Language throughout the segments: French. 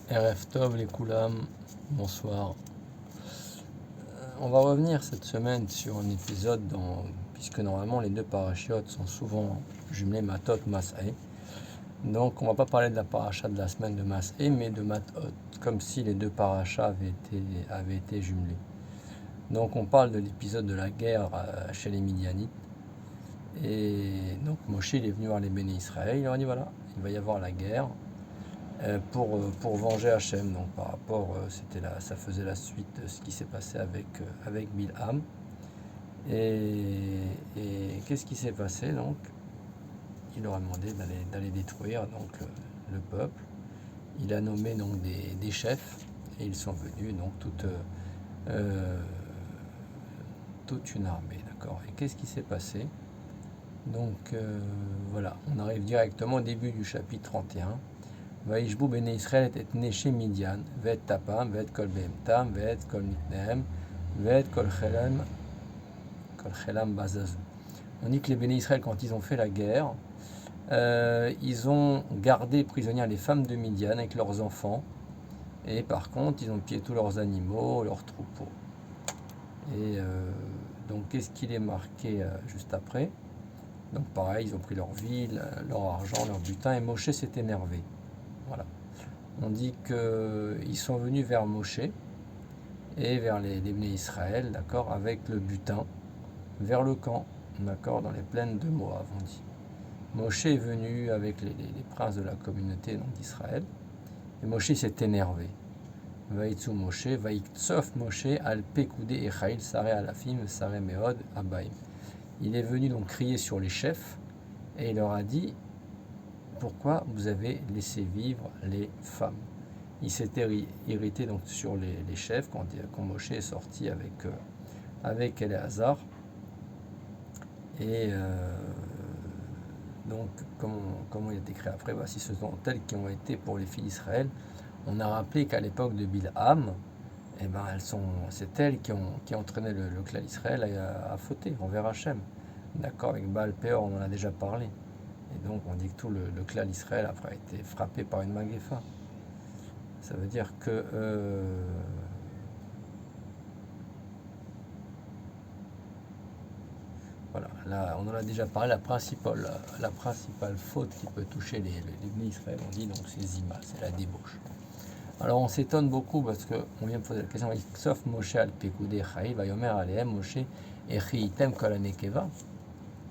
Erev Tov les Koulam, bonsoir. On va revenir cette semaine sur un épisode puisque normalement les deux parachiotes sont souvent jumelés Matot, Mas'é. Donc on va pas parler de la paracha de la semaine de Mas'é, mais de Matot, comme si les deux parachas avaient été jumelés. Donc on parle de l'épisode de la guerre chez les Midianites. Et donc Moshe il est venu voir les béné Israël, il leur a dit voilà, il va y avoir la guerre. Pour venger Hachem. Donc par rapport, ça faisait la suite de ce qui s'est passé avec Bilham. Et qu'est-ce qui s'est passé donc? Il leur a demandé d'aller détruire donc le peuple. Il a nommé donc des chefs et ils sont venus donc toute une armée, d'accord. Et qu'est-ce qui s'est passé? Donc voilà, on arrive directement au début du chapitre 31. וישבו בני ישראל את נשי מדיין, ואת טפם, ואת כל בהמתם, ואת כל מקניהם, ואת כל חילם בזזו. On dit que les béné Israël, quand ils ont fait la guerre, ils ont gardé prisonnières les femmes de Midian avec leurs enfants, et par contre, ils ont pillé tous leurs animaux, leurs troupeaux. Et donc, qu'est-ce qu'il est marqué juste après? Donc, pareil, ils ont pris leur vie, leur argent, leur butin, et Moshe s'est énervé. Voilà. On dit qu'ils sont venus vers Moshe et vers les béné Israël, d'accord, avec le butin, vers le camp, d'accord, dans les plaines de Moab, on dit. Moshe est venu avec les princes de la communauté d'Israël, et Moshe s'est énervé. Vaïtsu Moshe, Vaïktsof Moshe, al Pekoudé Echaïl, Saré Alafim, Saré Meod, Abaïm. Il est venu donc crier sur les chefs, et il leur a dit: pourquoi vous avez laissé vivre les femmes? Il s'était irrité donc sur les chefs quand Moshe est sorti avec Éléazar. Et donc, comment il est écrit après, voici ce sont tels qui ont été pour les filles d'Israël. On a rappelé qu'à l'époque de Bilham, c'est elles qui ont entraîné le clan d'Israël à fauter envers Hachem. D'accord, avec Baal Péor, on en a déjà parlé. Et donc on dit que tout le clan d'Israël après a été frappé par une magéfa. Ça veut dire que voilà, là on en a déjà parlé, la principale faute qui peut toucher les béné Israël, on dit donc c'est Zima, c'est la débauche. Alors on s'étonne beaucoup parce qu'on vient de poser la question, sauf Moshe al Pekoudé Chaï, Vayomer Aleem, Moshe Echiitem Kolanekeva.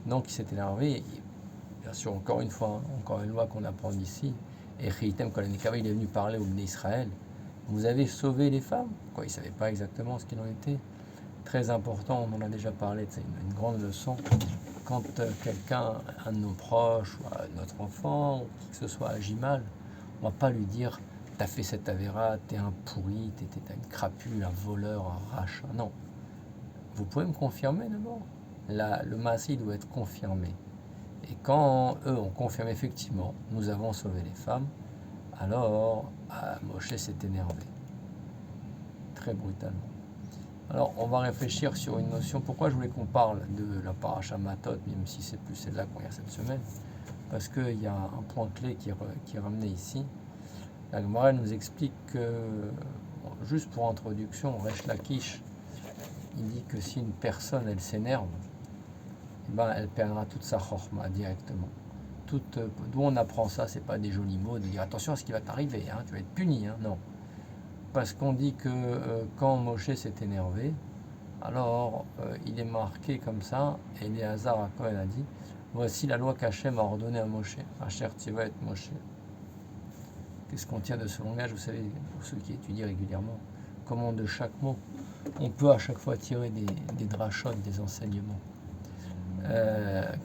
Donc il s'est énervé. Bien sûr, encore une fois, encore une loi qu'on apprend d'ici. Et Chiitem Kolanekava, il est venu parler au béné Israël. Vous avez sauvé les femmes? Quoi, il ne savait pas exactement ce qu'il en était. Très important, on en a déjà parlé, c'est une grande leçon. Quand quelqu'un, un de nos proches, ou notre enfant, ou qui que ce soit agit mal, on ne va pas lui dire: t'as fait cette avéra, t'es un pourri, t'es une crapule, un voleur, un rachat. Non. Vous pouvez me confirmer d'abord? Le maasé doit être confirmé. Et quand eux ont confirmé effectivement, nous avons sauvé les femmes, alors Moshe s'est énervé, très brutalement. Alors on va réfléchir sur une notion, pourquoi je voulais qu'on parle de la paracha Matot, même si c'est plus celle-là qu'on regarde cette semaine, parce qu'il y a un point clé qui est ramené ici. La Gemara nous explique que, juste pour introduction, Resh Lakish, il dit que si une personne elle s'énerve, elle perdra toute sa chorma directement. D'où on apprend ça, c'est pas des jolis mots, de dire attention à ce qui va t'arriver, hein, tu vas être puni, hein, non. Parce qu'on dit que quand Moshe s'est énervé, alors il est marqué comme ça, et Éléazar à Cohen a dit: voici la loi qu'Hachem a ordonnée à Moshe, Asher Tiva et Moshe. Qu'est-ce qu'on tient de ce langage? Vous savez, pour ceux qui étudient régulièrement, comment de chaque mot, on peut à chaque fois tirer des drachotes, des enseignements.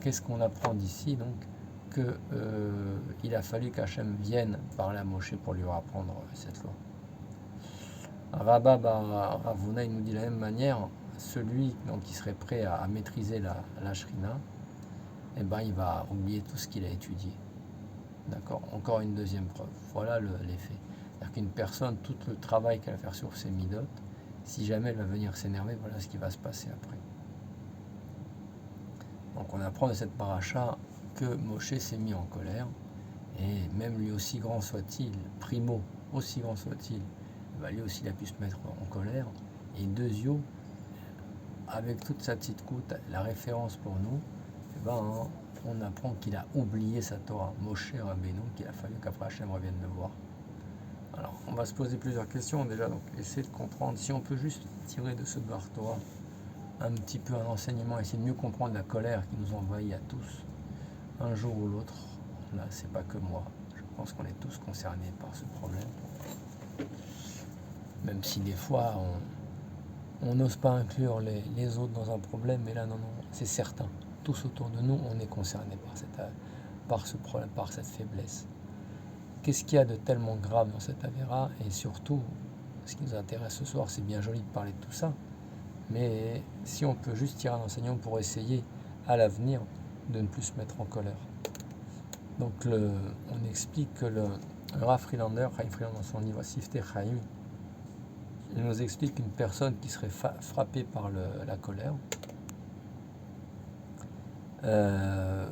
Qu'est-ce qu'on apprend d'ici donc? Qu'il a fallu qu'Hachem vienne parler à Moshe pour lui apprendre cette loi. Rabba Bar Ravuna, il nous dit de la même manière, celui donc, qui serait prêt à maîtriser la Shrina, il va oublier tout ce qu'il a étudié. D'accord? Encore une deuxième preuve. Voilà l'effet. C'est-à-dire qu'une personne, tout le travail qu'elle va faire sur ses midot, si jamais elle va venir s'énerver, voilà ce qui va se passer après. Donc on apprend de cette paracha que Moshe s'est mis en colère Et même lui, aussi grand soit-il, primo, aussi grand soit-il, lui aussi il a pu se mettre en colère. Et deuxio, avec toute sa petite coûte, la référence pour nous, on apprend qu'il a oublié sa Torah, Moshe Rabbeinu, qu'il a fallu qu'après Hachem revienne le voir. Alors, on va se poser plusieurs questions déjà, donc essayer de comprendre, si on peut juste tirer de ce Dvar Torah un petit peu un enseignement, essayer de mieux comprendre la colère qui nous envahit à tous, un jour ou l'autre. Là, c'est pas que moi, je pense qu'on est tous concernés par ce problème. Même si des fois, on n'ose pas inclure les autres dans un problème, mais là, non, c'est certain. Tous autour de nous, on est concernés par ce problème, par cette faiblesse. Qu'est-ce qu'il y a de tellement grave dans cette avéra? Et surtout, ce qui nous intéresse ce soir, c'est bien joli de parler de tout ça, mais si on peut juste tirer un enseignement pour essayer à l'avenir de ne plus se mettre en colère. Donc on explique que le Rav Friedlander, Chaim Friedlander dans son livre Siftei Chaim, il nous explique qu'une personne qui serait frappée par la colère, elle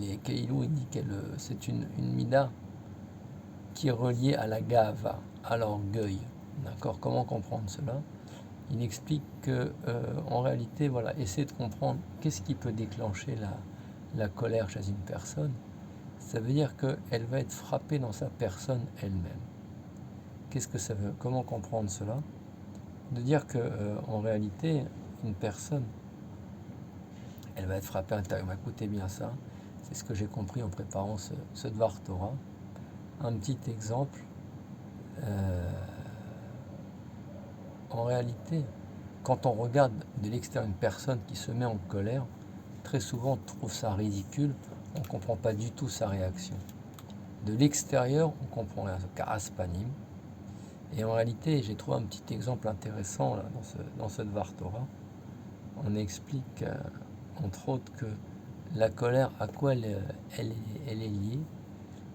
est Keilou, il dit c'est une mida qui est reliée à la gava, à l'orgueil. D'accord? Comment comprendre cela? Il explique que en réalité, voilà, essayer de comprendre qu'est-ce qui peut déclencher la colère chez une personne. Ça veut dire qu'elle va être frappée dans sa personne elle-même. Qu'est-ce que ça veut? Comment comprendre cela? De dire que en réalité, une personne, elle va être frappée intérieurement. Écoutez bien ça, c'est ce que j'ai compris en préparant ce Dvar Torah. Un petit exemple. En réalité, quand on regarde de l'extérieur une personne qui se met en colère, très souvent on trouve ça ridicule, on ne comprend pas du tout sa réaction. De l'extérieur, on comprend rien, Karaspanim. Et en réalité, j'ai trouvé un petit exemple intéressant là, dans ce Dvar Torah. On explique, entre autres, que la colère, à quoi elle est liée?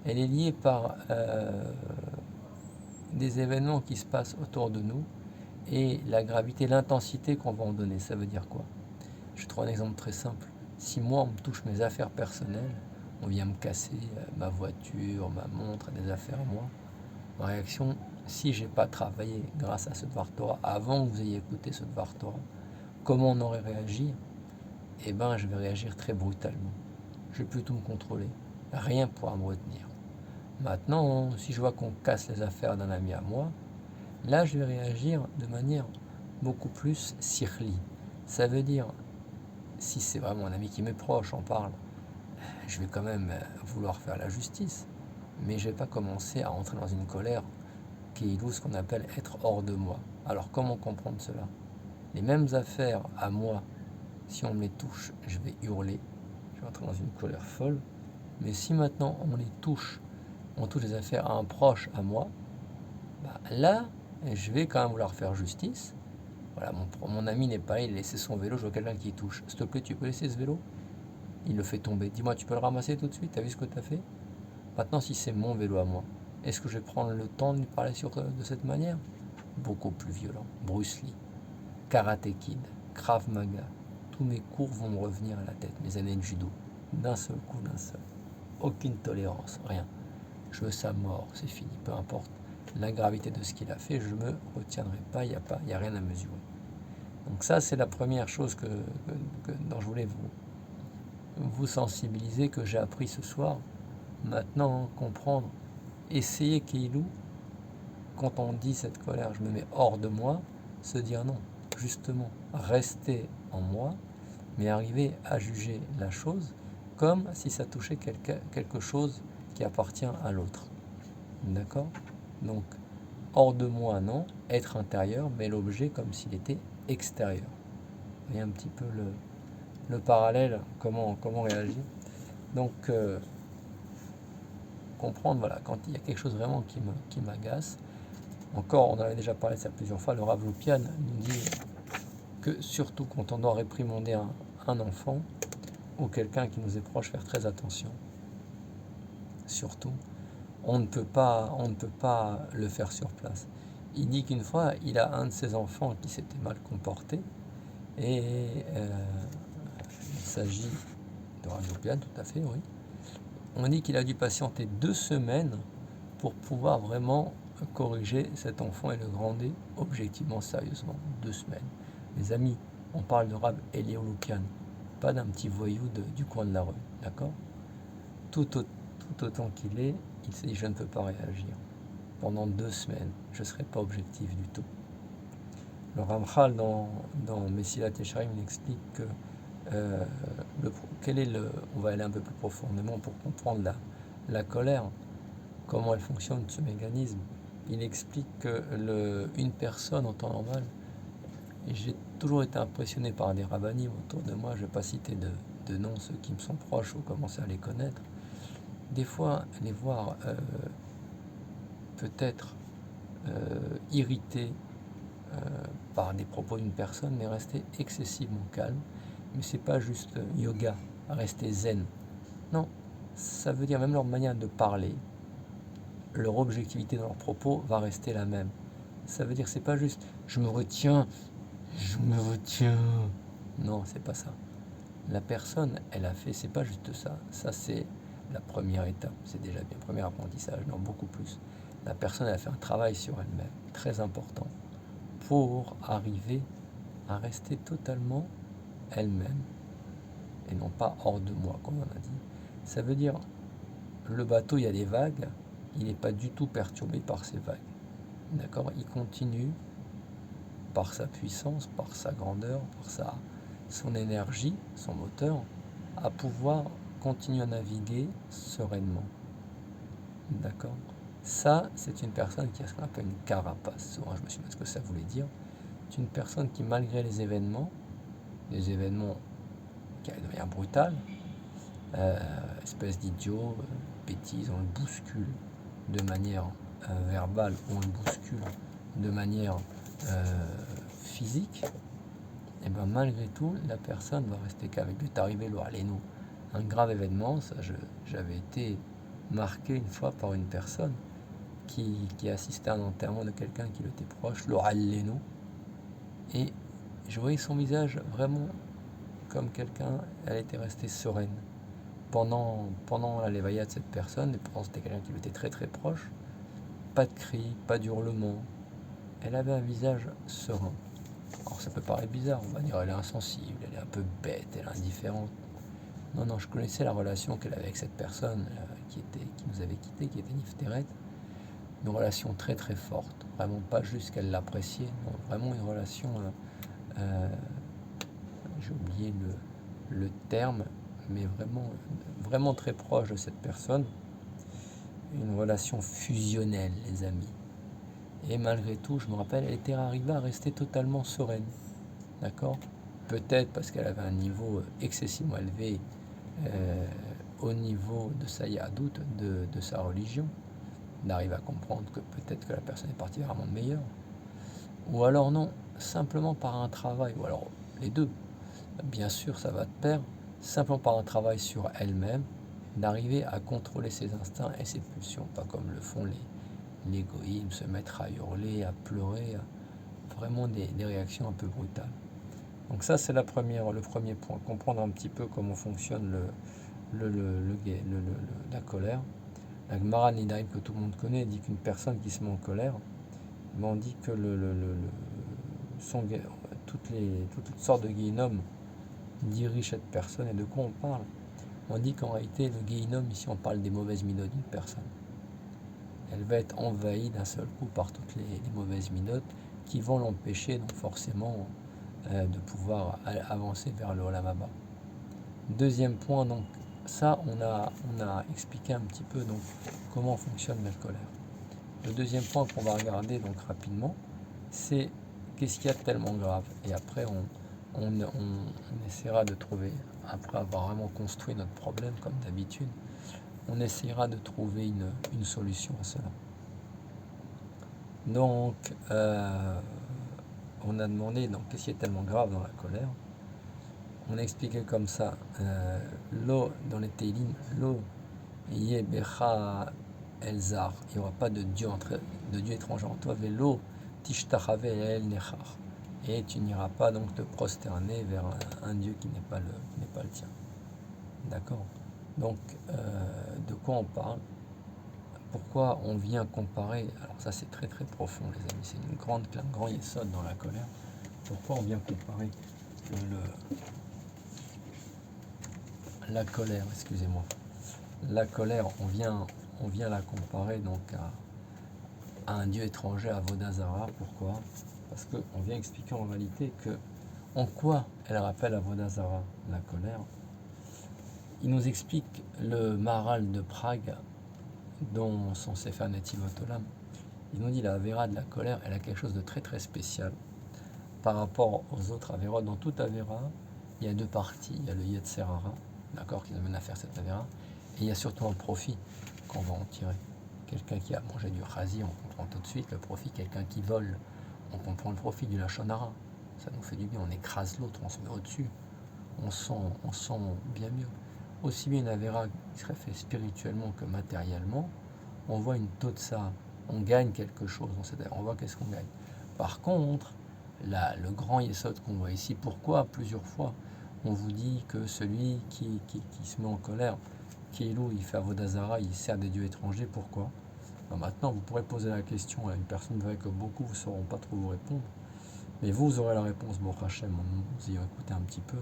Elle est liée par des événements qui se passent autour de nous et la gravité, l'intensité qu'on va en donner. Ça veut dire quoi? Je trouve un exemple très simple. Si moi, on me touche mes affaires personnelles, on vient me casser ma voiture, ma montre, des affaires à moi, ma réaction, si je n'ai pas travaillé grâce à ce Dvar Torah, avant que vous ayez écouté ce Dvar Torah, comment on aurait réagi? Eh bien, je vais réagir très brutalement. Je vais plutôt me contrôler. Rien ne pourra me retenir. Maintenant, si je vois qu'on casse les affaires d'un ami à moi, là, je vais réagir de manière beaucoup plus sirli. Ça veut dire, si c'est vraiment un ami qui m'est proche, on parle, je vais quand même vouloir faire la justice, mais je ne vais pas commencer à entrer dans une colère qui est ce qu'on appelle être hors de moi. Alors, comment comprendre cela? Les mêmes affaires à moi, si on me les touche, je vais hurler, je vais entrer dans une colère folle, mais si maintenant on les touche, on touche les affaires à un proche à moi, là, je vais quand même vouloir faire justice. Voilà, mon ami n'est pas là, il a laissé son vélo, je vois quelqu'un qui touche. S'il te plaît, tu peux laisser ce vélo? Il le fait tomber. Dis-moi, tu peux le ramasser tout de suite? T'as vu ce que tu as fait? Maintenant, si c'est mon vélo à moi, est-ce que je vais prendre le temps de lui parler de cette manière? Beaucoup plus violent. Bruce Lee, Karate Kid, Krav Maga. Tous mes cours vont me revenir à la tête, mes années de judo. D'un seul coup, d'un seul. Aucune tolérance, rien. Je veux sa mort, c'est fini, peu importe la gravité de ce qu'il a fait, je ne me retiendrai pas, il n'y a rien à mesurer. Donc ça, c'est la première chose dont je voulais vous sensibiliser, que j'ai appris ce soir. Maintenant, comprendre, essayer Keilou, quand on dit cette colère, je me mets hors de moi, se dire non, justement, rester en moi, mais arriver à juger la chose comme si ça touchait quelque chose qui appartient à l'autre. D'accord? Donc, hors de moi, non, être intérieur, mais l'objet comme s'il était extérieur. Vous voyez un petit peu le parallèle, comment réagir. Donc, comprendre, voilà, quand il y a quelque chose vraiment qui m'agace, encore, on en avait déjà parlé de ça plusieurs fois, le Rav Loupian nous dit que surtout quand on doit réprimander un enfant ou quelqu'un qui nous est proche, faire très attention. Surtout, on ne peut pas le faire sur place. il dit qu'une fois, il a un de ses enfants qui s'était mal comporté, et il s'agit de Rajopian, tout à fait, oui. On dit qu'il a dû patienter 2 semaines pour pouvoir vraiment corriger cet enfant et le gronder objectivement, sérieusement. 2 semaines. Mes amis, on parle de Rab Eliyahu Loukian, pas d'un petit voyou du coin de la rue, d'accord? Tout autant qu'il est, il s'est dit je ne peux pas réagir. Pendant 2 semaines, je ne serai pas objectif du tout. Le Ramchal dans Messilat Yesharim, il explique que on va aller un peu plus profondément pour comprendre la colère, comment elle fonctionne, ce mécanisme. Il explique que une personne en temps normal, et j'ai toujours été impressionné par des rabbinim autour de moi, je ne vais pas citer de noms, ceux qui me sont proches ou commencer à les connaître, des fois les voir peut-être irrités par des propos d'une personne, mais rester excessivement calme. Mais c'est pas juste yoga, rester zen. Non, ça veut dire même leur manière de parler, leur objectivité dans leurs propos va rester la même. Ça veut dire c'est pas juste je me retiens. Non, c'est pas ça. La personne, elle a fait, c'est pas juste ça. Ça, c'est la première étape. C'est déjà bien, premier apprentissage. Non, beaucoup plus. La personne, elle a fait un travail sur elle-même, très important, pour arriver à rester totalement elle-même et non pas hors de moi, comme on a dit. Ça veut dire, le bateau, il y a des vagues, il n'est pas du tout perturbé par ces vagues. D'accord? Il continue par sa puissance, par sa grandeur, par son énergie, son moteur, à pouvoir continuer à naviguer sereinement. D'accord? Ça, c'est une personne qui a ce qu'on appelle une carapace. Souvent, je me suis demandé ce que ça voulait dire. C'est une personne qui, malgré les événements qui arrivent de manière brutale, espèce d'idiot, bêtise, on le bouscule de manière verbale, on le bouscule de manière physique, et bien malgré tout, la personne va rester calme. Il est arrivé, nous, un grave événement, ça, j'avais été marqué une fois par une personne qui assistait à un enterrement de quelqu'un qui lui était proche, nous, et je voyais son visage vraiment comme quelqu'un, elle était restée sereine pendant la lévaïa de cette personne, et pourtant c'était quelqu'un qui lui était très très proche, pas de cris, pas d'hurlements, elle avait un visage serein. Alors ça peut paraître bizarre, on va dire elle est insensible, elle est un peu bête, elle est indifférente. Non, je connaissais la relation qu'elle avait avec cette personne qui nous avait quittés, qui était Nifteret. Une relation très très forte, vraiment pas juste qu'elle l'appréciait, non, vraiment une relation, j'ai oublié le terme, mais vraiment très proche de cette personne. Une relation fusionnelle, les amis. Et malgré tout, je me rappelle, elle était arrivée à rester totalement sereine. D'accord? Peut-être parce qu'elle avait un niveau excessivement élevé au niveau de sa yadout, de sa religion. On arrive à comprendre que peut-être que la personne est partie vers un monde meilleur. Ou alors non, simplement par un travail, ou alors les deux. Bien sûr, ça va de pair, simplement par un travail sur elle-même, d'arriver à contrôler ses instincts et ses pulsions, pas comme le font les goïms, se mettre à hurler, à pleurer, vraiment des réactions un peu brutales. Donc ça, c'est le premier point, comprendre un petit peu comment fonctionne la colère. La Gemara Nidaïm que tout le monde connaît dit qu'une personne qui se met en colère, on dit que toutes sortes de guénomes dirigent cette personne. Et de quoi on parle? On dit qu'en réalité, le guénome, ici on parle des mauvaises minotes d'une personne. Elle va être envahie d'un seul coup par toutes les mauvaises minotes qui vont l'empêcher donc forcément de pouvoir avancer vers le Olam Haba. Deuxième point, donc ça on a expliqué un petit peu donc comment fonctionne la colère. Le deuxième point qu'on va regarder donc rapidement, c'est qu'est-ce qu'il y a de tellement grave. Et après on essaiera de trouver, après avoir vraiment construit notre problème comme d'habitude, on essaiera de trouver une solution à cela. Donc, on a demandé, donc, qu'est-ce qui est tellement grave dans la colère? On a expliqué comme ça, l'eau dans les Teilim, l'eau yebecha elzar, il n'y aura pas de Dieu étranger en toi, vélo Tishtachave el nechar. Et tu n'iras pas donc te prosterner vers un Dieu qui n'est pas le tien. D'accord? Donc, de quoi on parle? Pourquoi on vient comparer? Alors ça c'est très très profond les amis, c'est un grand yesod dans la colère. Pourquoi on vient comparer la colère, excusez-moi. La colère, on vient la comparer donc à un Dieu étranger, à Vodazara. Pourquoi? Parce qu'on vient expliquer en réalité que en quoi elle rappelle à Vodazara la colère. Il nous explique le Maharal de Prague, dans son Sefer Netivot Olam. Il nous dit la Avéra de la colère, elle a quelque chose de très très spécial par rapport aux autres Avérotes. Dans toute Avéra, il y a deux parties. Il y a le Yetzer Hara, d'accord, qui nous amène à faire cette Avéra, et il y a surtout un profit qu'on va en tirer. Quelqu'un qui a mangé du Chazi, on comprend tout de suite le profit. Quelqu'un qui vole, on comprend le profit du Lachon Hara. Ça nous fait du bien, on écrase l'autre, on se met au-dessus. On sent bien mieux. Aussi bien une Avéra qui serait faite spirituellement que matériellement, on voit une totsa, on gagne quelque chose, on voit qu'est-ce qu'on gagne. Par contre, le grand yesod qu'on voit ici, pourquoi plusieurs fois on vous dit que celui qui se met en colère, Keilou, il fait Avodazara, il sert des dieux étrangers, pourquoi? Alors maintenant, vous pourrez poser la question à une personne, vous verrez que beaucoup ne sauront pas trop vous répondre, mais vous aurez la réponse, Baruch Hashem, vous ayant écouté un petit peu.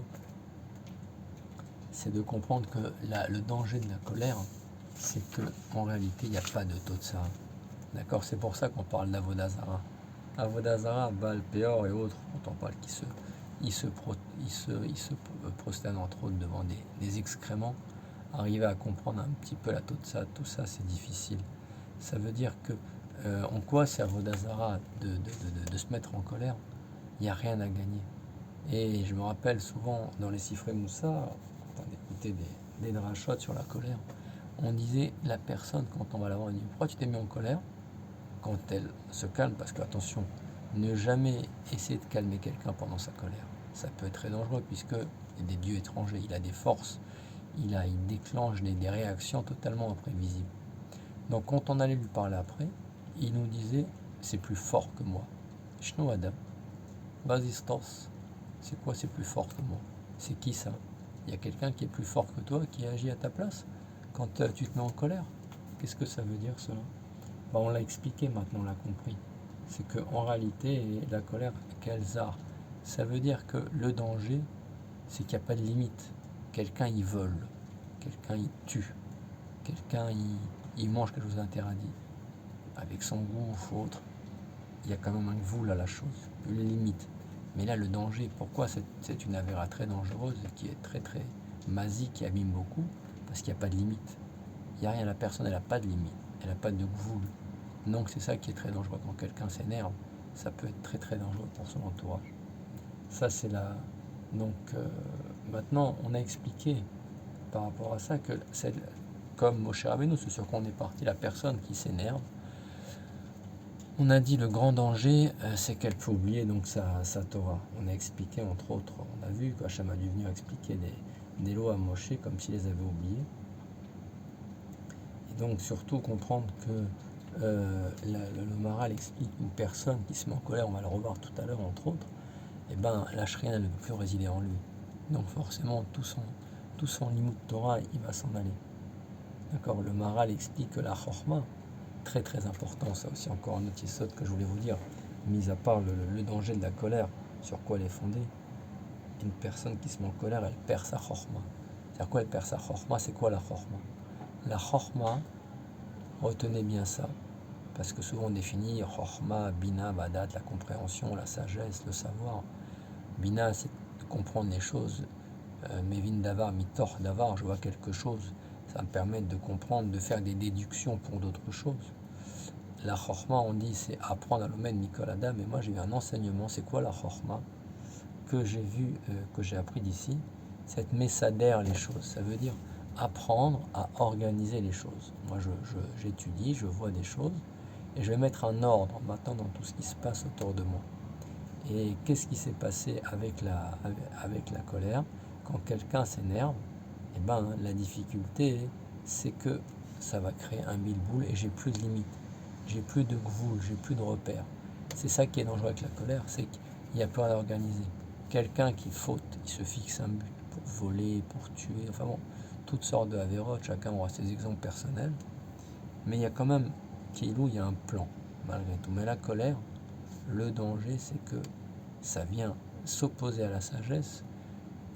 C'est de comprendre que le danger de la colère, c'est qu'en réalité, il n'y a pas de totsa. D'accord? C'est pour ça qu'on parle d'Avodazara. Avodazara, Baal, Péor et autres, quand on parle ils se prosternent entre autres devant des excréments. Arriver à comprendre un petit peu la totsa, tout ça, c'est difficile. Ça veut dire que, en quoi c'est Avodazara de se mettre en colère? Il n'y a rien à gagner. Et je me rappelle souvent dans les Sifrei Moussa, d'écouter des drachot sur la colère, on disait la personne, quand on va la voir, on dit pourquoi tu t'es mis en colère? Quand elle se calme, parce que attention, ne jamais essayer de calmer quelqu'un pendant sa colère. Ça peut être très dangereux puisque il y a des dieux étrangers, il a des forces, il déclenche des réactions totalement imprévisibles. Donc quand on allait lui parler après, il nous disait c'est plus fort que moi. Shno Adam, Basistos, c'est quoi c'est plus fort que moi? C'est qui ça? Il y a quelqu'un qui est plus fort que toi qui agit à ta place quand tu te mets en colère. Qu'est-ce que ça veut dire cela? On l'a expliqué maintenant, on l'a compris. C'est qu'en réalité, la colère, Kelzar, ça veut dire que le danger, c'est qu'il n'y a pas de limite. Quelqu'un il vole, quelqu'un il tue, quelqu'un il mange quelque chose d'interdit, avec son goût ou autre. Il y a quand même un gvoul à la chose, une limite. Mais là, le danger, pourquoi c'est une avéra très dangereuse, qui est très très masie, qui abîme beaucoup? Parce qu'il n'y a pas de limite. Il n'y a rien, la personne, elle n'a pas de limite, elle n'a pas de gvoul. Donc c'est ça qui est très dangereux. Quand quelqu'un s'énerve, ça peut être très très dangereux pour son entourage. Ça c'est la... Donc maintenant, on a expliqué par rapport à ça que c'est comme Moshe Rabbeinu, c'est sur quoi on est parti, la personne qui s'énerve. On a dit le grand danger, c'est qu'elle peut oublier donc sa Torah. On a expliqué entre autres, on a vu qu'Hachem a dû venir expliquer des lois à Moshe comme s'il les avait oubliées. Et donc surtout comprendre que le Maharal explique une personne qui se met en colère, on va le revoir tout à l'heure entre autres, et la Shrina ne peut plus résider en lui. Donc forcément tout son limut Torah, il va s'en aller. D'accord? Le Maharal explique que la Chorma, très très important, ça aussi encore un autre yesod que je voulais vous dire, mis à part le danger de la colère, sur quoi elle est fondée, une personne qui se met en colère, elle perd sa Chorma. C'est-à-dire quoi elle perd sa Chorma? C'est quoi la Chorma? La Chorma, retenez bien ça, parce que souvent on définit Chorma, Bina, Badat, la compréhension, la sagesse, le savoir. Bina, c'est de comprendre les choses. Mevin Davar, Mitor Davar, je vois quelque chose. Ça me permet de comprendre, de faire des déductions pour d'autres choses. La Chorma, on dit, c'est apprendre à l'Omen Mikol Adam. Et moi, j'ai eu un enseignement. C'est quoi la Chorma? Que j'ai vu, que j'ai appris d'ici. C'est être messadère les choses. Ça veut dire apprendre à organiser les choses. Moi, j'étudie, je vois des choses. Et je vais mettre un ordre maintenant dans tout ce qui se passe autour de moi. Et qu'est-ce qui s'est passé avec la colère? Quand quelqu'un s'énerve, la difficulté, c'est que ça va créer un bilboul et j'ai plus de limite, j'ai plus de gvoul, j'ai plus de repères. C'est ça qui est dangereux avec la colère, c'est qu'il n'y a plus rien à organiser. Quelqu'un qui faute, il se fixe un but pour voler, pour tuer, enfin bon, toutes sortes de avérotes, chacun aura ses exemples personnels. Mais il y a quand même, Keilou, il y a un plan, malgré tout. Mais la colère, le danger, c'est que ça vient s'opposer à la sagesse.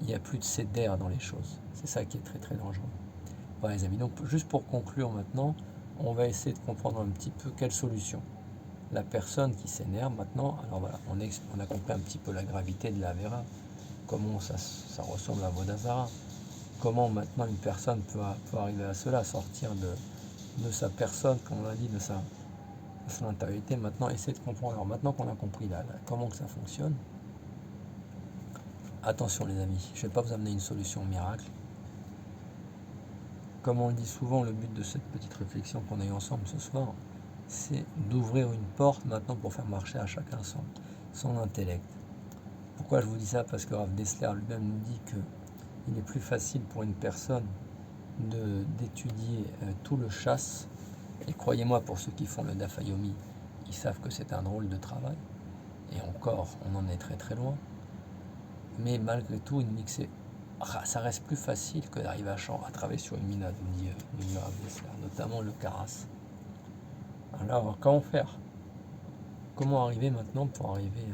Il n'y a plus de cédère dans les choses. C'est ça qui est très très dangereux. Voilà les amis, donc juste pour conclure maintenant, on va essayer de comprendre un petit peu quelle solution. La personne qui s'énerve maintenant, alors voilà, on a compris un petit peu la gravité de l'Avera, comment ça ressemble à Vodazara, comment maintenant une personne peut arriver à cela, sortir de sa personne, comme on l'a dit, de son intériorité. Maintenant, essayer de comprendre. Alors maintenant qu'on a compris comment que ça fonctionne, attention les amis, je ne vais pas vous amener une solution miracle. Comme on le dit souvent, le but de cette petite réflexion qu'on a eue ensemble ce soir, c'est d'ouvrir une porte maintenant pour faire marcher à chacun son intellect. Pourquoi je vous dis ça? Parce que Rav Dessler lui-même nous dit qu'il est plus facile pour une personne d'étudier tout le chasse, et croyez-moi, pour ceux qui font le Dafayomi, ils savent que c'est un drôle de travail, et encore, on en est très très loin, mais malgré tout, il nous dit que ça reste plus facile que d'arriver à travailler sur une minade, nous dit Rav Dessler, notamment le Karas. Alors, comment faire? Comment arriver maintenant pour arriver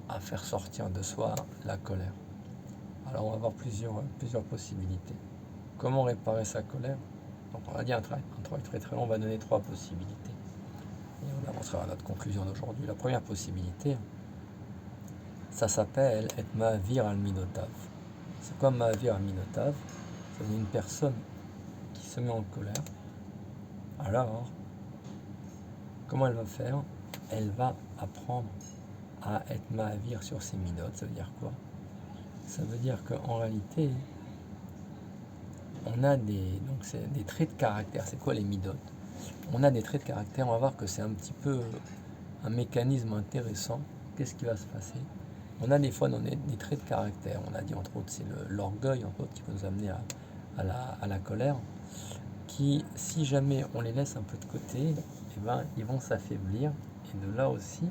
à faire sortir de soi la colère? Alors, on va avoir plusieurs possibilités. Comment réparer sa colère? Donc, on a dit un travail très très long, on va donner 3 possibilités. Et on avancera à notre conclusion d'aujourd'hui. La première possibilité, ça s'appelle Et Ma'avir al-Minotav. C'est quoi Ma'avir al-Minotav? C'est une personne qui se met en colère. Alors, comment elle va faire? Elle va apprendre à être ma'avir sur ses midotes. Ça veut dire quoi? Ça veut dire qu'en réalité, on a des traits de caractère. C'est quoi les midotes? On a des traits de caractère. On va voir que c'est un petit peu un mécanisme intéressant. Qu'est-ce qui va se passer? On a des fois des traits de caractère. On a dit entre autres, c'est l'orgueil, entre autres, qui peut nous amener à la colère, qui, si jamais on les laisse un peu de côté, eh ben, ils vont s'affaiblir. Et de là aussi,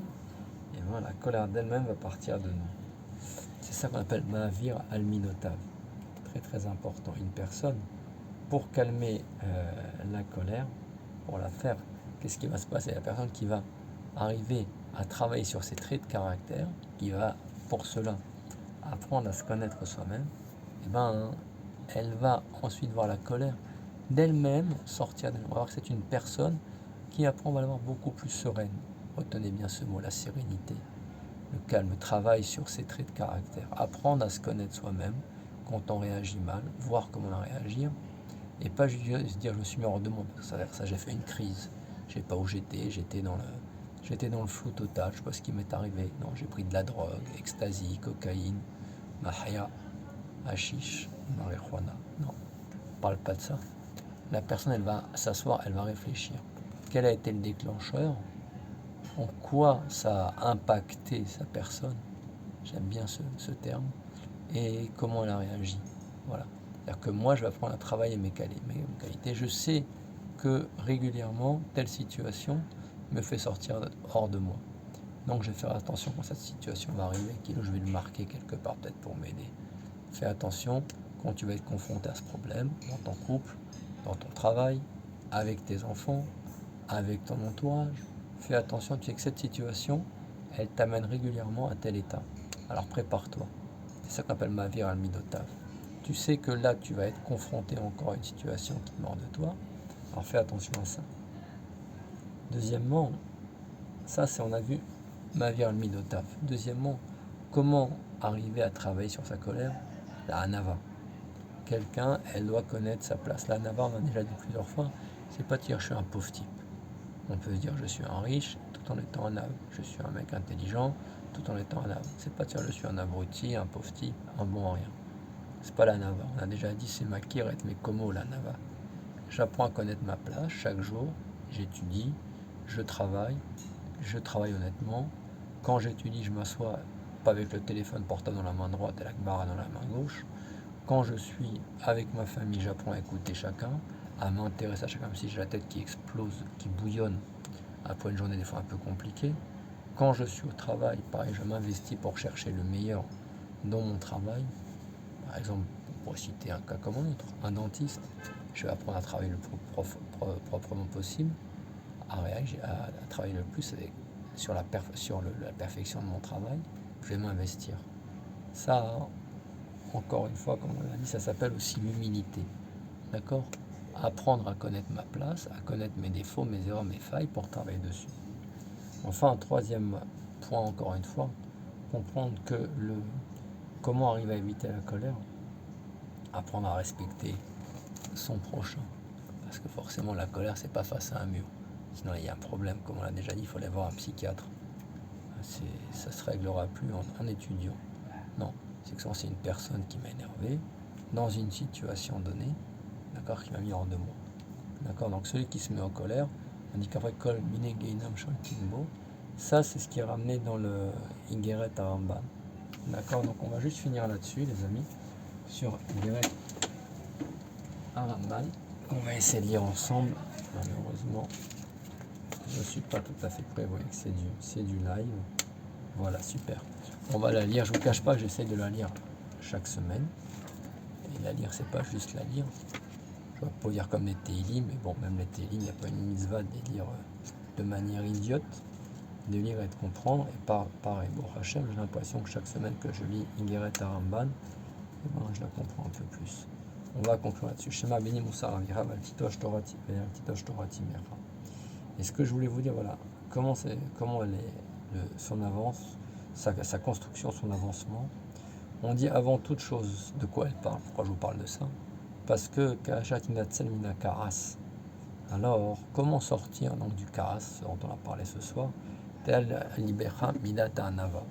eh ben, la colère d'elle-même va partir de nous. C'est ça qu'on appelle Ma'avir al-Minotav. Très très important. Une personne, pour calmer la colère, pour la faire, qu'est-ce qui va se passer? La personne qui va arriver à travailler sur ses traits de caractère, qui va pour cela apprendre à se connaître soi-même, eh ben, elle va ensuite voir la colère d'elle-même sortir d'elle. On va voir que c'est une personne qui apprend à l'avoir beaucoup plus sereine. Retenez bien ce mot, la sérénité, le calme, travaille sur ses traits de caractère, apprendre à se connaître soi-même quand on réagit mal, voir comment on réagir, et pas juste se dire je suis mis hors de moi, ça j'ai fait une crise, je sais pas où j'étais dans le flou total, je sais pas ce qui m'est arrivé, non, j'ai pris de la drogue, ecstasy, cocaïne, mahia, hashish, marijuana, non, on parle pas de ça. La personne, elle va s'asseoir, elle va réfléchir. Quel a été le déclencheur? En quoi ça a impacté sa personne? J'aime bien ce terme. Et comment elle a réagi? Voilà. C'est-à-dire que moi, je vais apprendre à travailler mes qualités. Je sais que régulièrement, telle situation me fait sortir hors de moi. Donc, je vais faire attention quand cette situation va arriver, je vais le marquer quelque part peut-être pour m'aider. Fais attention quand tu vas être confronté à ce problème, dans ton couple, dans ton travail, avec tes enfants, avec ton entourage. Fais attention, tu sais que cette situation, elle t'amène régulièrement à tel état. Alors prépare-toi. C'est ça qu'on appelle Ma'avir al-Midotav. Tu sais que là, tu vas être confronté encore à une situation qui demande de toi. Alors fais attention à ça. Deuxièmement, ça c'est on a vu Ma'avir al-Midotav. Deuxièmement, comment arriver à travailler sur sa colère? La Hanava. Quelqu'un, elle doit connaître sa place. La Hanava, on a déjà dit plusieurs fois, c'est pas dire je suis un pauvre type. On peut se dire je suis un riche tout en étant un ave. Je suis un mec intelligent tout en étant un ave. C'est pas dire je suis un abruti, un pauvre type, un bon en rien. C'est pas la nava. On a déjà dit c'est ma kiret, mais comment la nava? J'apprends à connaître ma place chaque jour. J'étudie, je travaille honnêtement. Quand j'étudie, je m'assois pas avec le téléphone portable dans la main droite et la barre dans la main gauche. Quand je suis avec ma famille, j'apprends à écouter chacun, à m'intéresser à chacun, même si j'ai la tête qui explose, qui bouillonne, après une journée des fois un peu compliquée. Quand je suis au travail, pareil, je m'investis pour chercher le meilleur dans mon travail. Par exemple, pour citer un cas comme un autre, un dentiste, je vais apprendre à travailler le plus proprement possible, à travailler le plus sur la perfection de mon travail. Je vais m'investir. Ça, encore une fois, comme on l'a dit, ça s'appelle aussi l'humilité. D'accord? Apprendre à connaître ma place, à connaître mes défauts, mes erreurs, mes failles pour travailler dessus. Enfin, un troisième point, encore une fois, comprendre que comment arriver à éviter la colère, apprendre à respecter son prochain. Parce que forcément, la colère, c'est pas face à un mur. Sinon, il y a un problème, comme on l'a déjà dit, il faut aller voir un psychiatre. Ça se réglera plus en étudiant. Non, c'est que c'est une personne qui m'a énervé, dans une situation donnée, d'accord, qui m'a mis hors de moi. D'accord, donc celui qui se met en colère, on dit qu'après kol mine geinam shaltimbo, ça c'est ce qui est ramené dans le Ingeret Aramban. D'accord, donc on va juste finir là-dessus, les amis, sur Ingeret Aramban. On va essayer de lire ensemble. Malheureusement, je ne suis pas tout à fait prêt. Vous voyez que c'est du live. Voilà, super. On va la lire. Je ne vous cache pas que j'essaie de la lire chaque semaine. Et la lire, c'est pas juste la lire. Je ne vais pas dire comme les Teilim, mais bon, même les Teilim, il n'y a pas une mitzvah de les lire de manière idiote, de lire et de comprendre. Et pareil, bon, Hachem, j'ai l'impression que chaque semaine que je lis Ingeret Aramban, eh ben, je la comprends un peu plus. On va conclure là-dessus. Shema Beni Moussar Avira Valtitosh Torati Mecha. Et ce que je voulais vous dire, voilà, comment elle est son avance, sa construction, son avancement. On dit avant toute chose de quoi elle parle. Pourquoi je vous parle de ça? Parce que Mina Karas. Alors, comment sortir donc du Karas, dont on a parlé ce soir? Tel Libera Midata Anava.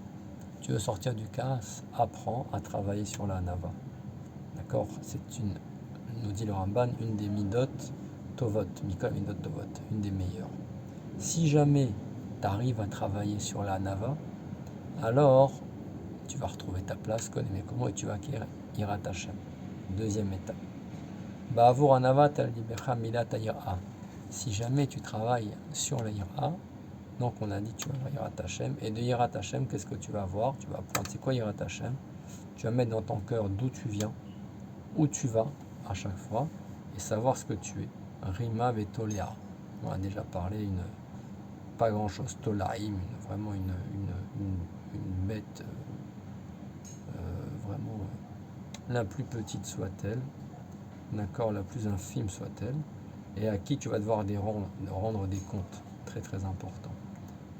Tu veux sortir du Karas? Apprends à travailler sur la Anava. D'accord? C'est nous dit le Ramban, une des Midot Tovot, Mikol Midot Tovot, une des meilleures. Si jamais tu arrives à travailler sur la Anava, alors tu vas retrouver ta place, connais comment, et tu vas acquérir Irat Hashem. Deuxième étape. Ba'avur Anava tal Libera Midata Ira. Si jamais tu travailles sur la Ira, donc on a dit tu vas avoir Irat Hashem, et de Irat Hashem, qu'est-ce que tu vas avoir? Tu vas apprendre, c'est quoi Irat Hashem? Tu vas mettre dans ton cœur d'où tu viens, où tu vas à chaque fois, et savoir ce que tu es. Rima Vetolea. On a déjà parlé, pas grand chose, Tolaïm, vraiment une bête, vraiment la plus petite soit-elle, d'accord, la plus infime soit-elle, et à qui tu vas devoir rendre des comptes, très très important,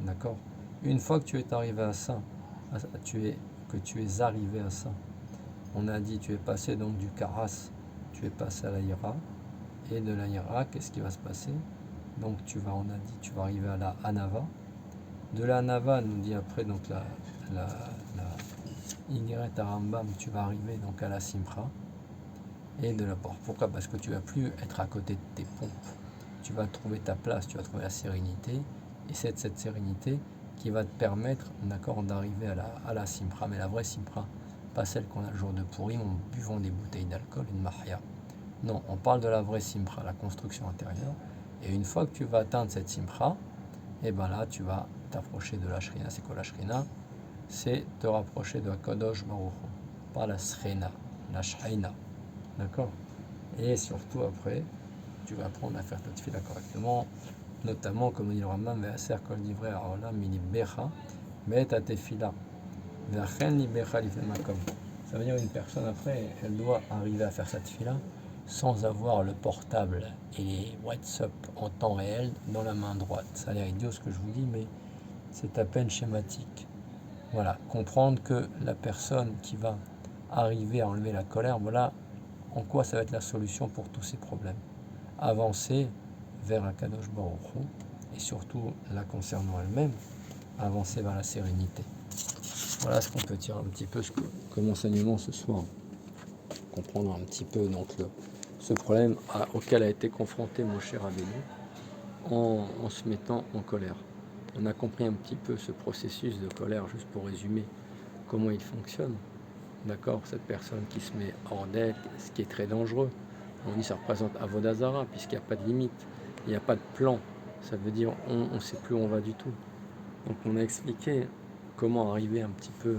d'accord. Une fois que tu es arrivé à ça, que tu es arrivé à ça, on a dit tu es passé donc du Karas, tu es passé à la Ira, et de la Ira, qu'est-ce qui va se passer? Donc on a dit tu vas arriver à la Anava. De la Anava, nous dit après donc la Ingeret Arambam, tu vas arriver donc à la Simcha et de la porte. Pourquoi? Parce que tu vas plus être à côté de tes pompes. Tu vas trouver ta place, tu vas trouver la sérénité, et c'est cette sérénité qui va te permettre, d'accord, d'arriver à la Simcha, mais la vraie Simcha, pas celle qu'on a le jour de Purim en buvant des bouteilles d'alcool, une mahia. Non, on parle de la vraie Simcha, la construction intérieure. Et une fois que tu vas atteindre cette Simcha, et bien là, tu vas t'approcher de la Shrina. C'est quoi la Shrina? C'est te rapprocher de Kadosh Baruch Hu, pas la Shrina, la Shrina. D'accord? Et surtout après, tu vas apprendre à faire ta tefila correctement, notamment, comme dit le Rambam, Ve'aser kol divrei ha'olam milibecha, mais ta tefila. Ve'achen libecha lifnei makom. Ça veut dire une personne après, elle doit arriver à faire sa tefila sans avoir le portable et les WhatsApp en temps réel dans la main droite. Ça a l'air idiot ce que je vous dis, mais c'est à peine schématique. Voilà, comprendre que la personne qui va arriver à enlever la colère, voilà en quoi ça va être la solution pour tous ces problèmes. Avancer vers un Kadosh Baruch Hu, et surtout la concernant elle-même, avancer vers la sérénité. Voilà ce qu'on peut tirer un petit peu comme enseignement ce soir. Comprendre un petit peu donc ce problème auquel a été confronté mon cher Rabbeinu en se mettant en colère. On a compris un petit peu ce processus de colère, juste pour résumer comment il fonctionne. D'accord, cette personne qui se met hors d'elle, ce qui est très dangereux. On dit que ça représente Avodah Zarah, puisqu'il n'y a pas de limite, il n'y a pas de plan. Ça veut dire on ne sait plus où on va du tout. Donc on a expliqué comment arriver un petit peu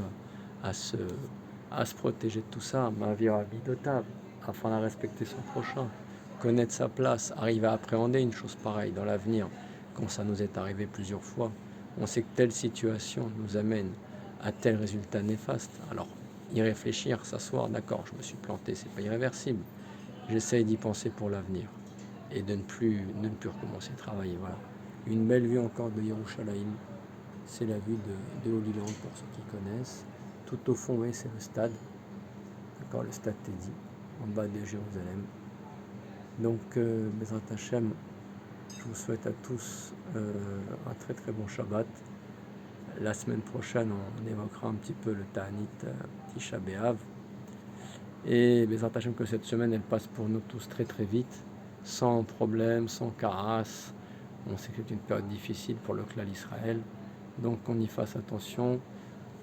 à se protéger de tout ça, Ma'avir Midotav, afin de respecter son prochain, connaître sa place, arriver à appréhender une chose pareille dans l'avenir, quand ça nous est arrivé plusieurs fois. On sait que telle situation nous amène à tel résultat néfaste. Alors, y réfléchir, s'asseoir, d'accord, je me suis planté, c'est pas irréversible. J'essaye d'y penser pour l'avenir et de ne plus recommencer à travailler. Voilà. Une belle vue encore de Yerushalayim. C'est la vue de Holy Land pour ceux qui connaissent. Tout au fond, c'est le stade. D'accord, le stade Teddy, en bas de Jérusalem. Donc, Bezrat Hashem, je vous souhaite à tous un très très bon Shabbat. La semaine prochaine, on évoquera un petit peu le Ta'anit Tisha B'Av. Et Bezrat Hashem, que cette semaine, elle passe pour nous tous très très vite, sans problème, sans casse. On sait que c'est une période difficile pour le clan d'Israël. Donc qu'on y fasse attention,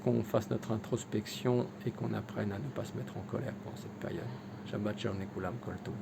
qu'on fasse notre introspection et qu'on apprenne à ne pas se mettre en colère pendant cette période. Shabbat Shalom Lekulam Kol Tov.